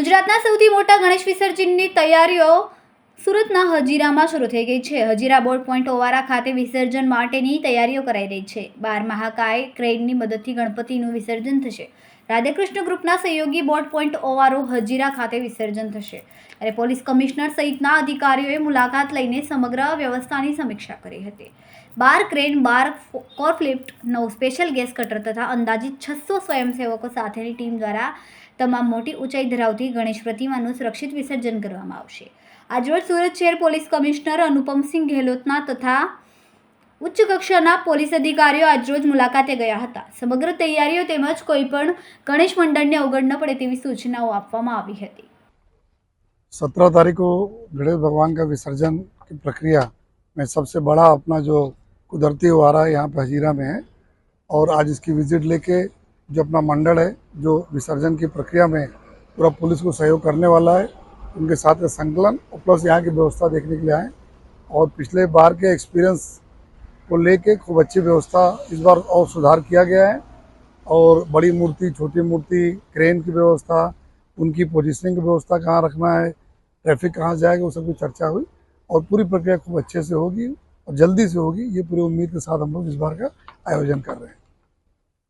ગુજરાતના સૌથી મોટા ગણેશ વિસર્જનની તૈયારીઓ સુરતના હજીરામાં શરૂ થઈ ગઈ છે. હજીરા બોર્ડ પોઈન્ટ ઓવારા ખાતે વિસર્જન માટેની તૈયારીઓ કરાઈ રહી છે. 12 મહાકાય ક્રેનની મદદથી ગણપતિનું વિસર્જન થશે. રાધેકૃષ્ણ ગ્રુપના સહયોગી બોર્ડ પોઈન્ટ ઓવારો હજીરા ખાતે વિસર્જન થશે. ત્યારે પોલીસ કમિશનર સહિતના અધિકારીઓએ મુલાકાત લઈને સમગ્ર વ્યવસ્થાની સમીક્ષા કરી હતી. 12 ક્રેન, 12 ફોર્કલિફ્ટ, 9 સ્પેશિયલ ગેસ કટર તથા અંદાજિત 600 સ્વયંસેવકો સાથેની ટીમ દ્વારા તમામ મોટી ઊંચાઈ ધરાવતી ગણેશ પ્રતિમાનું સુરક્ષિત વિસર્જન કરવામાં આવશે. આજરોજ સુરત શહેર પોલીસ કમિશનર અનુપમસિંહ ગેહલોતના તથા ઉચ્ચ કક્ષાના પોલીસ અધિકારીઓ આજરોજ મુલાકાતે ગયા હતા. સમગ્ર તૈયારીઓ તેમજ કોઈપણ ગણેશ મંડળને અવગણ ન પડે તેવી સૂચનાઓ આપવામાં આવી હતી. 17 तारीख को गणेश भगवान का विसर्जन की प्रक्रिया में सबसे बड़ा अपना जो कुदरती ओवारा यहाँ पे हजीरा में है और आज इसकी विजिट लेके जो अपना मंडल है जो विसर्जन की प्रक्रिया में पूरा पुलिस को सहयोग करने वाला है, उनके साथ संकलन और प्लस यहाँ की व्यवस्था देखने के लिए आए और पिछले बार के एक्सपीरियंस को लेके खूब अच्छी व्यवस्था इस बार और सुधार किया गया है और बड़ी मूर्ति, छोटी मूर्ति, क्रेन की व्यवस्था, उनकी पोजीशनिंग की व्यवस्था कहाँ रखना है, ट्रैफिक कहाँ जाएगा, वो सब की चर्चा हुई और पूरी प्रक्रिया खूब अच्छे से होगी और जल्दी से होगी, ये पूरी उम्मीद के साथ हम लोग इस बार का आयोजन कर रहे हैं.